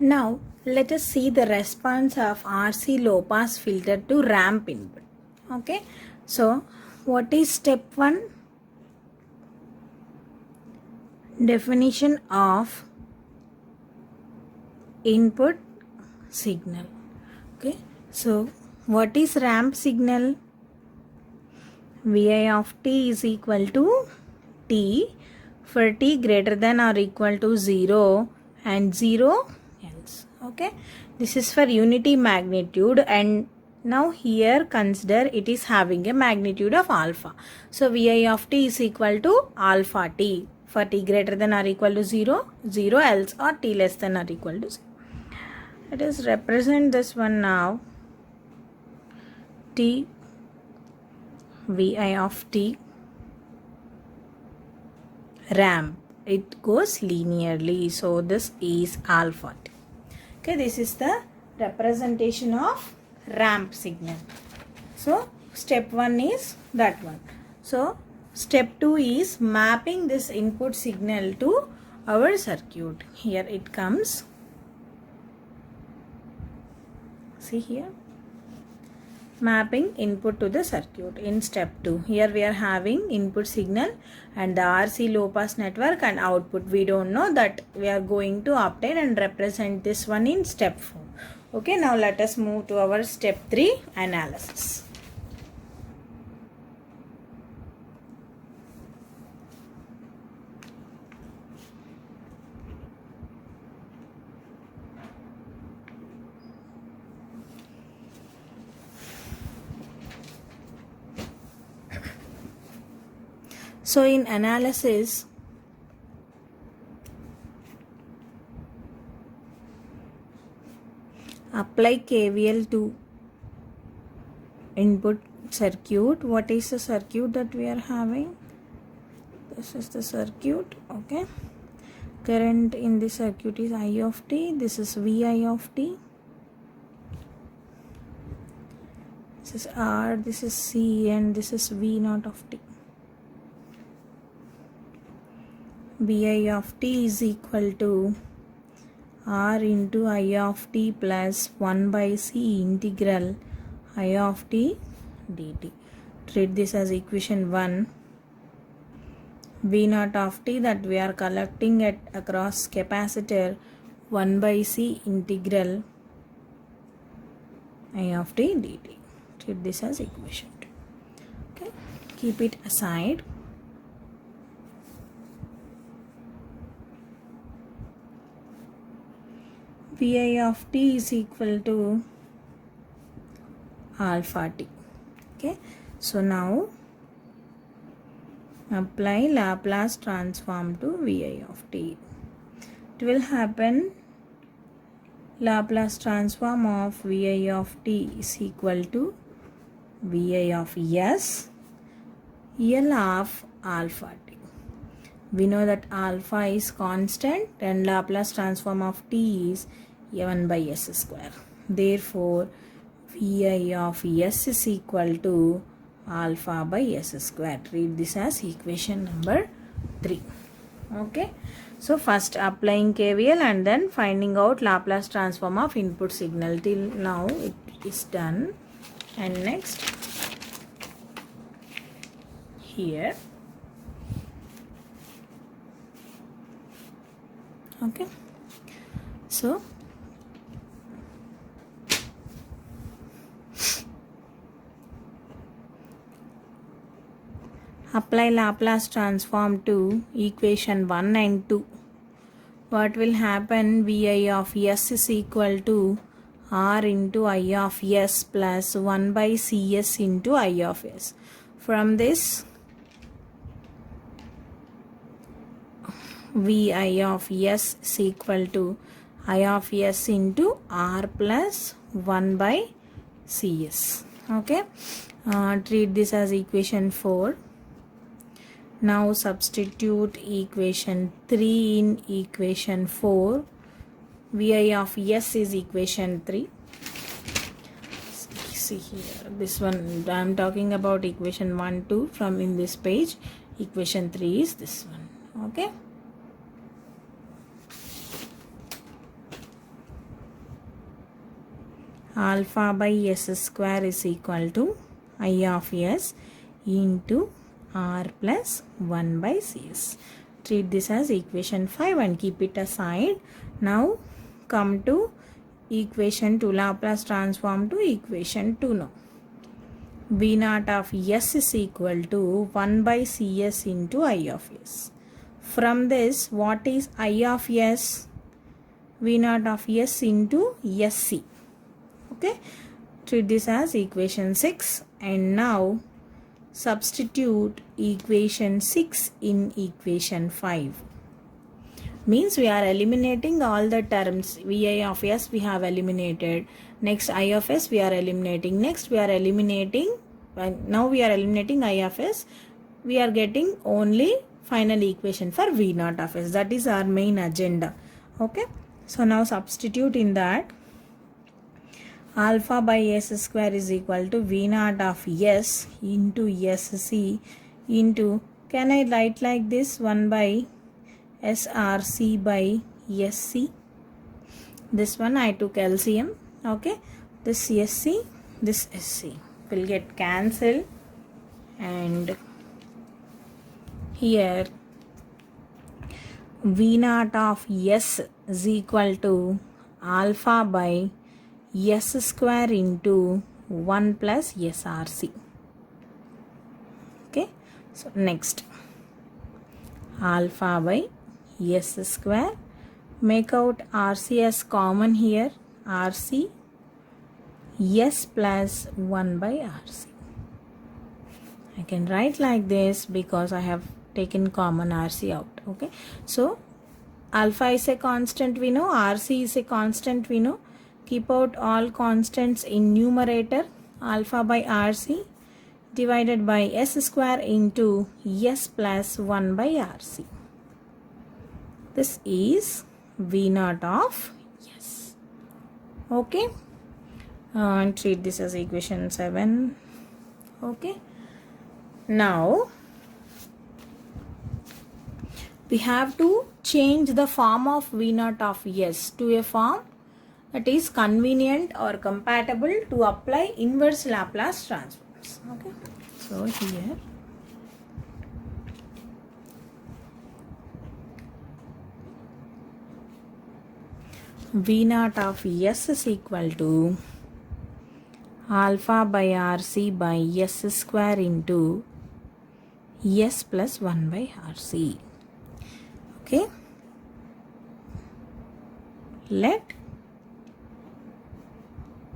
Now let us see the response of RC low pass filter to ramp input. Okay, so what is step 1? Definition of input signal. Okay, so what is ramp signal? Vi of t is equal to t for t greater than or equal to 0 and 0 else. Okay, this is for unity magnitude, and now here consider it is having a magnitude of alpha. So Vi of t is equal to alpha t for t greater than or equal to 0, 0 else, or t less than or equal to 0. Let us represent this one now. T Vi of t ramp, it goes linearly, so this is alpha t. Okay, this is the representation of ramp signal. So step 1 is that one. So step 2 is mapping this input signal to our circuit. Here it comes. See here, mapping input to the circuit in step 2. Here we are having input signal and the RC low pass network and output. We don't know that, we are going to obtain and represent this one in step 4. Okay, now let us move to our step 3 analysis. So in analysis, apply KVL to input circuit. What is the circuit that we are having? This is the circuit. Okay, current in the circuit is I of t. This is Vi of t. This is R, this is C, and this is V naught of t. Vi of t is equal to R into I of t plus 1 by C integral I of t dt. Treat this as equation 1. V naught of t that we are collecting at across capacitor, 1 by C integral I of t dt. Treat this as equation 2. Okay, keep it aside. Vi of t is equal to alpha t. Okay, so now apply Laplace transform to Vi of t. It will happen Laplace transform of Vi of t is equal to Vi of s L of alpha t. We know that alpha is constant and Laplace transform of t is 1 by s square. Therefore, Vi of s is equal to alpha by s square. Read this as equation number 3. Okay. So first applying KVL and then finding out Laplace transform of input signal. Till now it is done. And next here. Okay. So apply Laplace transform to equation 1 and 2. What will happen? Vi of s is equal to R into I of s plus 1 by Cs into I of s. From this, Vi of s is equal to I of s into R plus 1 by Cs. Okay. Treat this as equation 4. Now substitute equation 3 in equation 4. Vi of s is equation 3. See here, this one I am talking about equation 1, 2 from in this page. Equation 3 is this one. Okay. alpha by s square is equal to I of s into r plus 1 by cs. Treat this as equation 5 and keep it aside. Now come to equation 2, Laplace transform to equation 2 now. V naught of s is equal to 1 by cs into I of s. From this, what is I of s? V naught of s into sc. Okay, treat this as equation 6 and now substitute equation 6 in equation 5. Means we are eliminating all the terms. Vi of s we have eliminated. Next I of s we are eliminating. Next we are eliminating. Now we are eliminating I of s. We are getting only final equation for V naught of s. That is our main agenda. Okay. So now substitute in that. Alpha by s square is equal to V naught of s into sc into, can I write like this, 1 by src by sc. This one I took LCM. Okay, this sc, this sc will get cancelled, and here V naught of s is equal to alpha by s square into 1 plus src. Okay, so next alpha by s square, make out rc as common here, rc s plus 1 by rc. I can write like this because I have taken common rc out. Okay, so alpha is a constant we know, rc is a constant we know. Keep out all constants in numerator. Alpha by rc divided by s square into s plus 1 by rc. This is V naught of s. Okay, and treat this as equation 7. Okay, now we have to change the form of V naught of s to a form that is convenient or compatible to apply inverse Laplace transforms. Okay, so here V naught of s is equal to alpha by rc by s square into s plus 1 by rc. Okay, let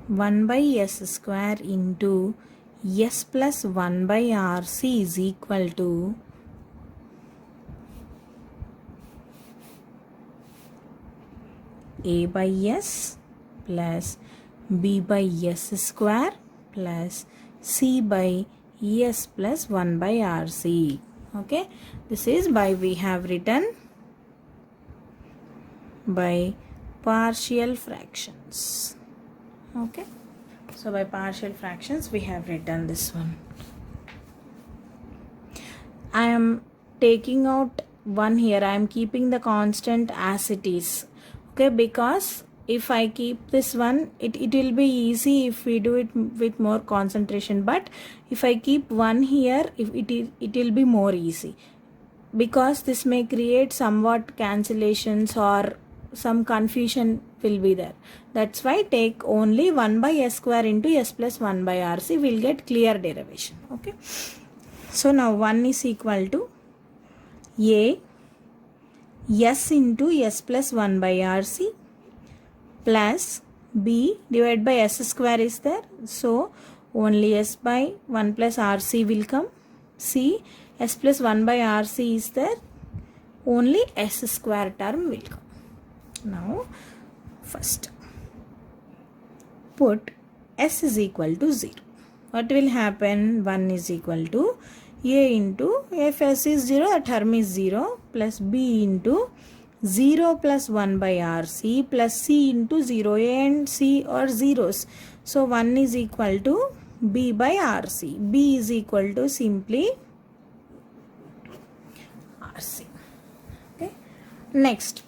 1 by s square into s plus 1 by rc is equal to a by s plus b by s square plus c by s plus 1 by rc. Okay, this is by we have written by partial fractions. Okay, so by partial fractions we have written this one. I am taking out 1 here. I am keeping the constant as it is. Okay, because if I keep this one, it will be easy if we do it with more concentration, but if I keep 1 here, it will be more easy, because this may create somewhat cancellations or some confusion will be there. That's why take only 1 by s square into s plus 1 by rc, will get clear derivation. Okay, so now 1 is equal to a s into s plus 1 by rc plus b divided by s square is there, so only s by 1 plus rc will come. C, s plus 1 by rc is there, only s square term will come. Now first put s is equal to 0. What will happen? 1 is equal to a into, if s is 0, the term is 0, plus b into 0 plus 1 by rc plus c into 0. A and c are zeros, so 1 is equal to b by rc. b is equal to simply rc. Okay, next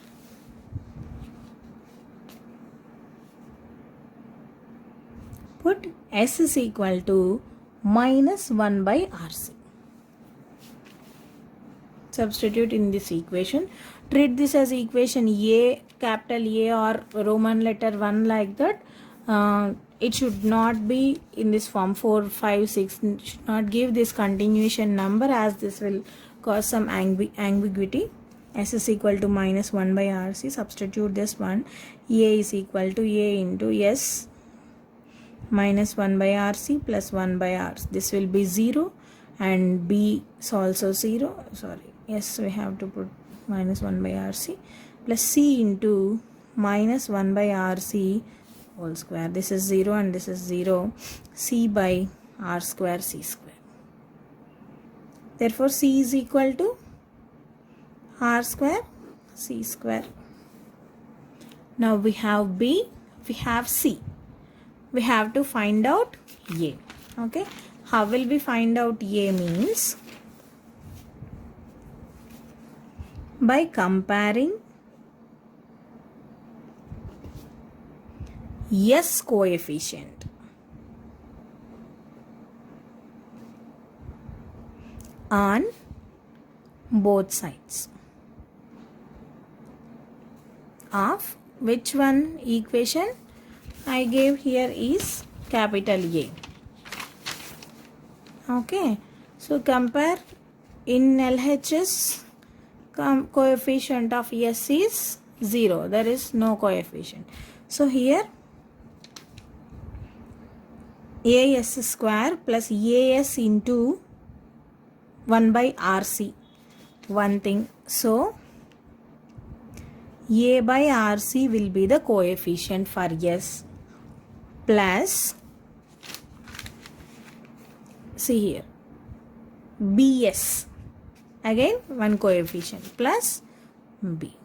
S is equal to minus 1 by RC. Substitute in this equation. Treat this as equation A, capital A or Roman letter 1 like that. It should not be in this form 4, 5, 6. Should not give this continuation number, as this will cause some ambiguity. S is equal to minus 1 by RC. Substitute this one. A is equal to A into S minus 1 by RC plus 1 by RC. This will be 0 and B is also 0. Sorry. Yes, we have to put minus 1 by RC plus C into minus 1 by RC whole square. This is 0 and this is 0. C by R square C square. Therefore, C is equal to R square C square. Now we have B, we have C. We have to find out A. Okay. How will we find out A means? By comparing S coefficient on both sides of which one equation I gave here is capital A. Okay, so compare in LHS. Coefficient of S is 0. There is no coefficient. So here AS square plus AS into 1 by RC. One thing. So A by RC will be the coefficient for S plus, see here, BS. Again one coefficient plus B.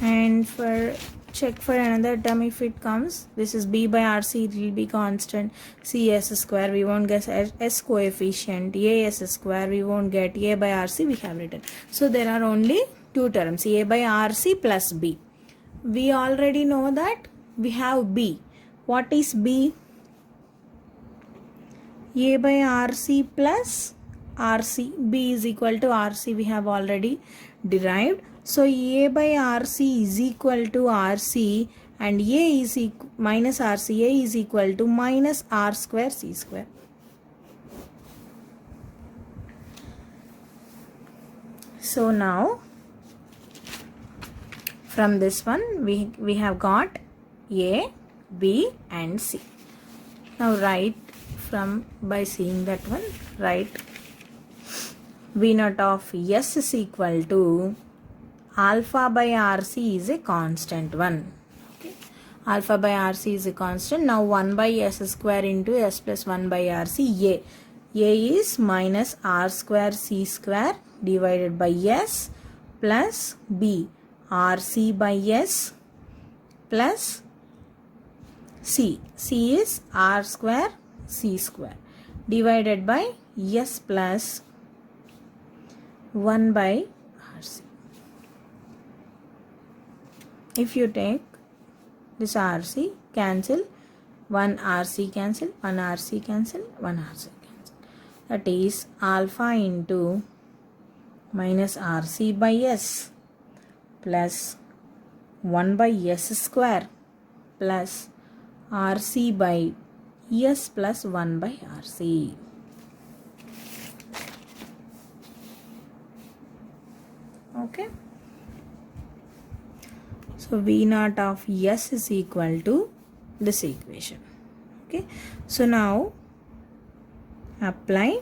And for check for another term, if it comes, this is B by RC, it will be constant. CS square, we won't get S coefficient. AS square, we won't get. A by RC we have written. So there are only two terms, A by RC plus B. We already know that we have B. What is B? A by RC plus RC. B is equal to RC, we have already derived. So A by RC is equal to RC and A is minus RC. A is equal to minus R square C square. So now from this one we have got A, B and C. Now write from, by seeing that one, write V naught of S is equal to alpha by RC is a constant one. Okay. Alpha by RC is a constant. Now 1 by S square into S plus 1 by RC. A is minus R square C square divided by S plus B RC by S plus C. C is R square C square divided by S plus 1 by RC. If you take this RC, cancel, 1 RC cancel, 1 RC cancel, 1 RC cancel. That is alpha into minus RC by S plus 1 by S square plus RC by S plus 1 by RC. Okay. So V naught of S is equal to this equation. Okay. So now apply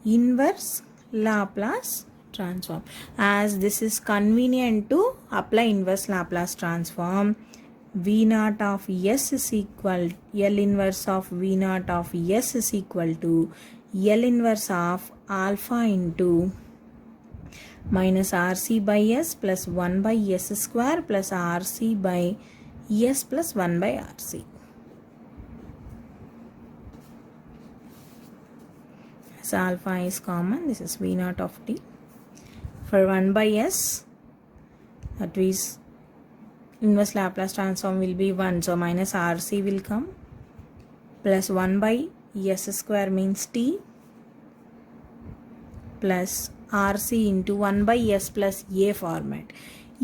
inverse Laplace transform. As this is convenient to apply inverse Laplace transform, V naught of S is equal, L inverse of V naught of S is equal to L inverse of alpha into minus RC by S plus 1 by S square plus RC by S plus 1 by RC. As alpha is common, this is V naught of t. For 1 by S, that is inverse Laplace transform will be 1. So minus RC will come plus 1 by s square means t plus rc into 1 by s plus a format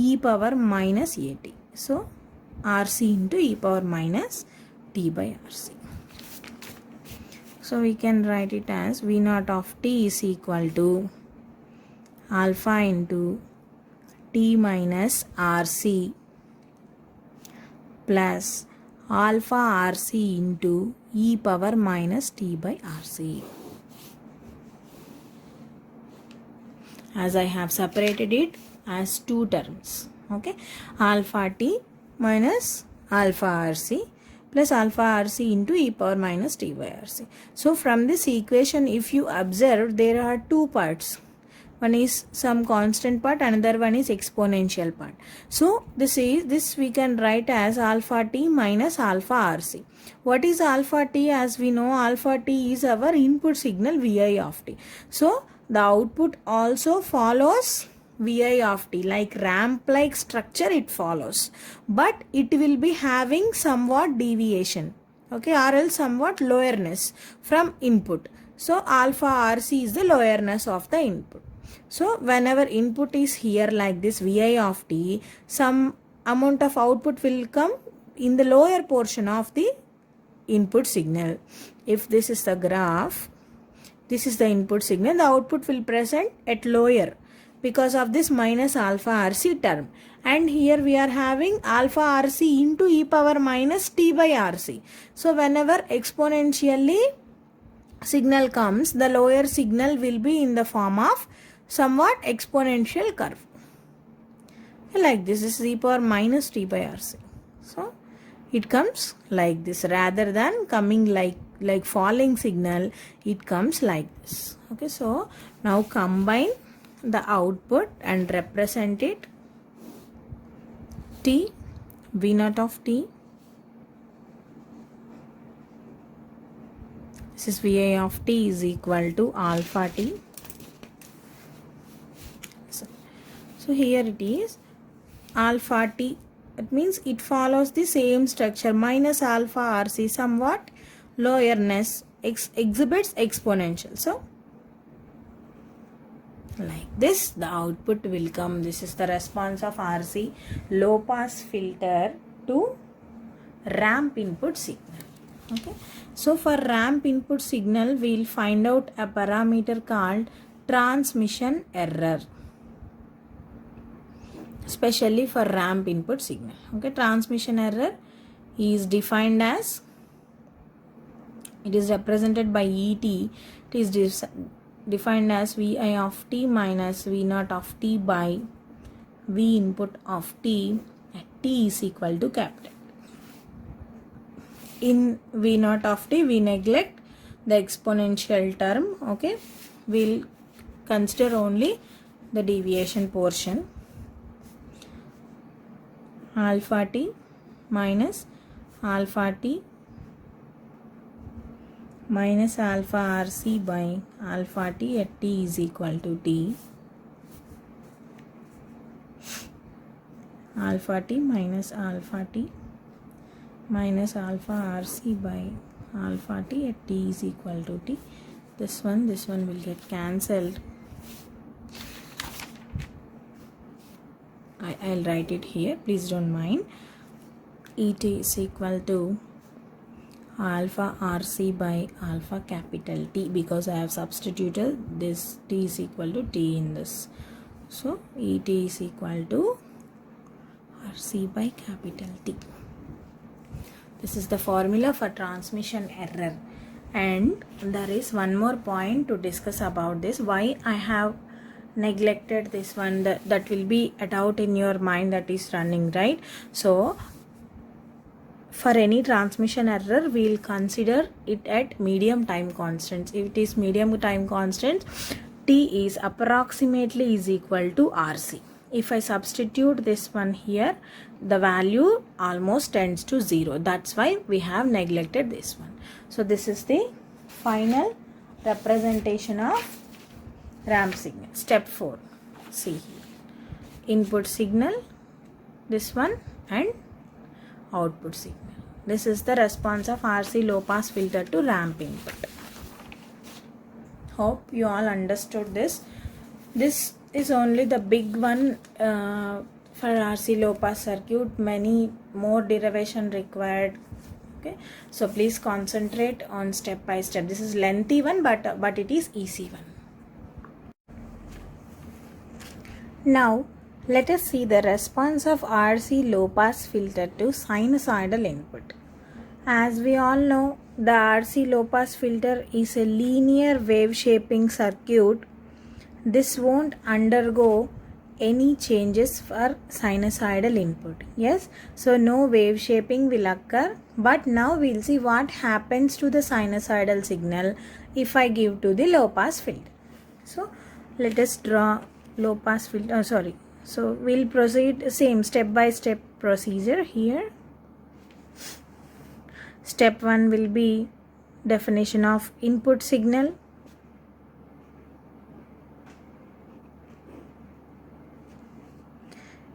e power minus at. So rc into e power minus t by rc. So we can write it as v naught of t is equal to alpha into t minus rc plus alpha rc into e power minus t by rc. As I have separated it as two terms. Okay, alpha t minus alpha rc plus alpha rc into e power minus t by rc. So from this equation, if you observe, there are two parts. One is some constant part, another one is exponential part. So this we can write as alpha t minus alpha rc. What is alpha t? As we know, alpha t is our input signal vi of t. So the output also follows vi of t, like ramp like structure it follows, but it will be having somewhat deviation, okay, or else somewhat lowerness from input. So alpha rc is the lowerness of the input. So whenever input is here like this vi of t, some amount of output will come in the lower portion of the input signal. If this is the graph, this is the input signal, the output will present at lower because of this minus alpha rc term. And here we are having alpha rc into e power minus t by rc. So whenever exponentially signal comes, the lower signal will be in the form of somewhat exponential curve. Like this is e power minus t by rc. So it comes like this, rather than coming like falling signal, it comes like this. Okay, so now combine the output and represent it. T, v naught of t, this is vi of t is equal to alpha t. So here it is alpha t, it means it follows the same structure, minus alpha rc, somewhat lowerness, exhibits exponential. So like this the output will come. This is the response of RC low pass filter to ramp input signal. Okay, so for ramp input signal we will find out a parameter called transmission error, especially for ramp input signal. Okay, transmission error is defined as, it is represented by ET. It is defined as vi of t minus v naught of t by v input of t at t is equal to capital. In v naught of t we neglect the exponential term. Okay, we'll consider only the deviation portion. Alpha t minus alpha t minus alpha rc by alpha t at t is equal to t. Alpha t minus alpha t minus alpha rc by alpha t at t is equal to t. This one will get cancelled. I'll write it here, please don't mind. Et is equal to alpha rc by alpha capital T, because I have substituted this t is equal to t in this. So Et is equal to rc by capital T. This is the formula for transmission error. And there is one more point to discuss about this, why I have neglected this one. That will be a doubt in your mind that is running, right? So for any transmission error we will consider it at medium time constants. If it is medium time constant, t is approximately is equal to rc. If I substitute this one here, the value almost tends to 0. That's why we have neglected this one. So this is the final representation of ramp signal. Step 4. See here. Input signal, this one, and output signal. This is the response of RC low pass filter to ramp input. Hope you all understood this. This is only the big one for RC low pass circuit. Many more derivation required. Okay, so please concentrate on step by step. This is lengthy one, but it is easy one. Now let us see the response of RC low pass filter to sinusoidal input. As we all know, the RC low pass filter is a linear wave shaping circuit. This won't undergo any changes for sinusoidal input. Yes, so no wave shaping will occur, but now we'll see what happens to the sinusoidal signal if I give to the low pass filter. So let us draw low pass filter. So we'll proceed same step by step procedure here. Step 1 will be definition of input signal.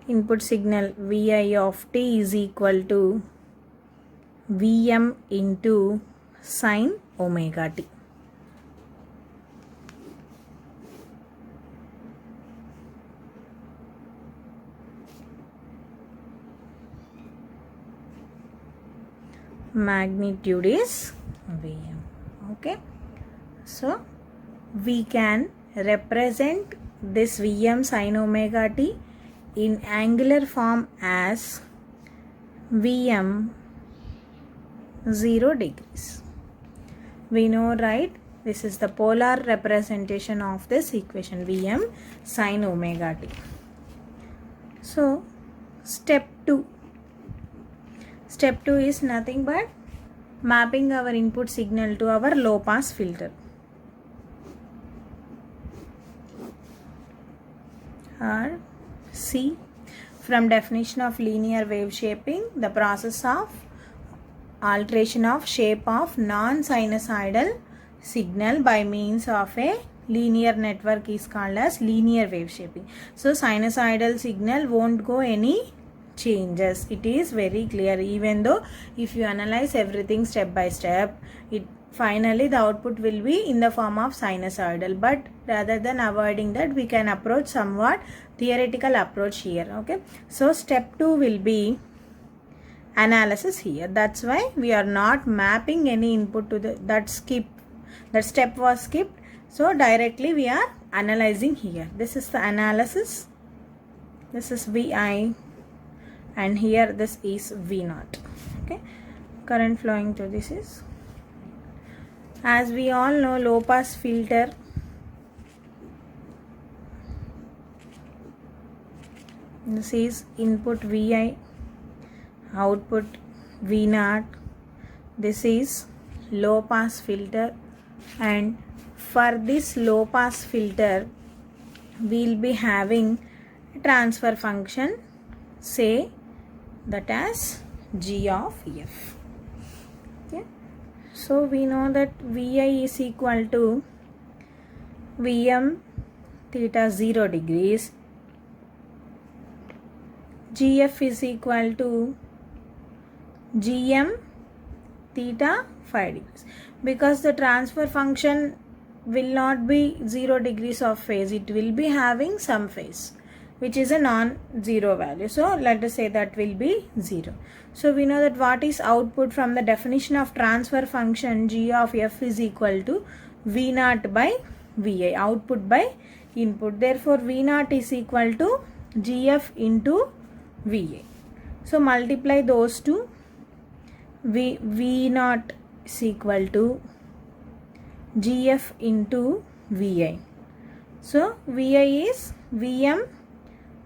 Input signal Vi of t is equal to Vm into sin omega t. Magnitude is Vm. Okay, so we can represent this Vm sin omega t in angular form as Vm 0 degrees. We know, right? This is the polar representation of this equation Vm sin omega t. So step 2. Step 2 is nothing but mapping our input signal to our low pass filter. Or C, from definition of linear wave shaping, the process of alteration of shape of non-sinusoidal signal by means of a linear network is called as linear wave shaping. So sinusoidal signal won't go any changes. It is very clear. Even though if you analyze everything step by step, finally the output will be in the form of sinusoidal, but rather than avoiding that, we can approach somewhat theoretical approach here. Okay, so step 2 will be analysis here. That's why we are not mapping any input to that step was skipped. So directly we are analyzing here. This is the analysis. This is Vi and here this is V0. Okay, current flowing to this is, as we all know, low pass filter this is input Vi, output V0. This is low pass filter, and for this low pass filter we'll be having a transfer function, say that as g of f. Okay, so we know that Vi is equal to Vm theta 0 degrees, Gf is equal to Gm theta 5 degrees. Because the transfer function will not be 0 degrees of phase, it will be having some phase which is a non-zero value. So let us say that will be 0. So we know that what is output from the definition of transfer function g of f is equal to V0 by Vi, output by input. Therefore V0 is equal to Gf into Va. So multiply those two. V0 is equal to Gf into Vi. So Vi is Vm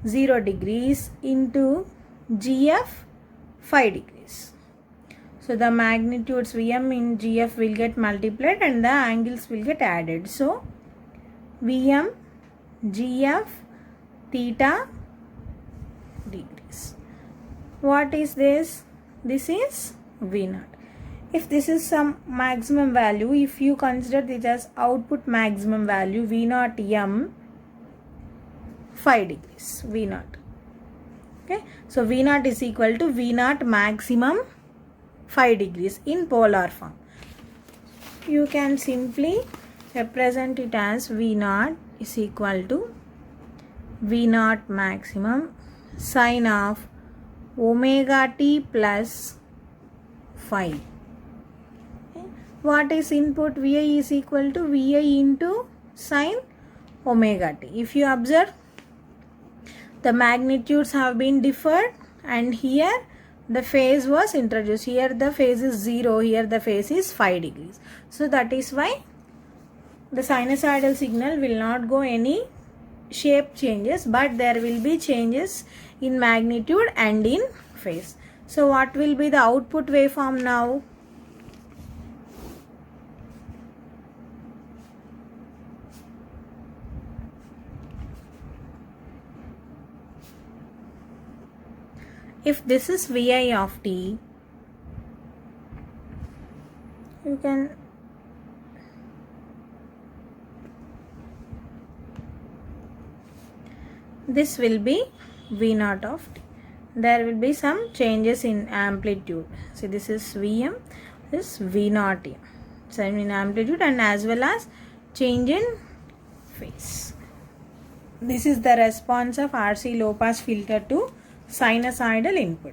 0 degrees into Gf 5 degrees. So the magnitudes Vm in Gf will get multiplied and the angles will get added. So Vm Gf theta degrees. What is this? This is V0. If this is some maximum value, if you consider this as output maximum value, V0 m 5 degrees, V0. Okay, so V0 is equal to V0 maximum 5 degrees in polar form. You can simply represent it as V naught is equal to V naught maximum sine of omega t plus 5. What is input? Vi is equal to Vi into sine omega t. If you observe, the magnitudes have been differed, and here the phase was introduced. Here the phase is 0, here the phase is 5 degrees. So that is why the sinusoidal signal will not go any shape changes, but there will be changes in magnitude and in phase. So what will be the output waveform now? If this is Vi of t, you can this will be V naught of t. There will be some changes in amplitude. See, this is Vm, this V naught m. So in amplitude and as well as change in phase. This is the response of RC low pass filter to sinusoidal input.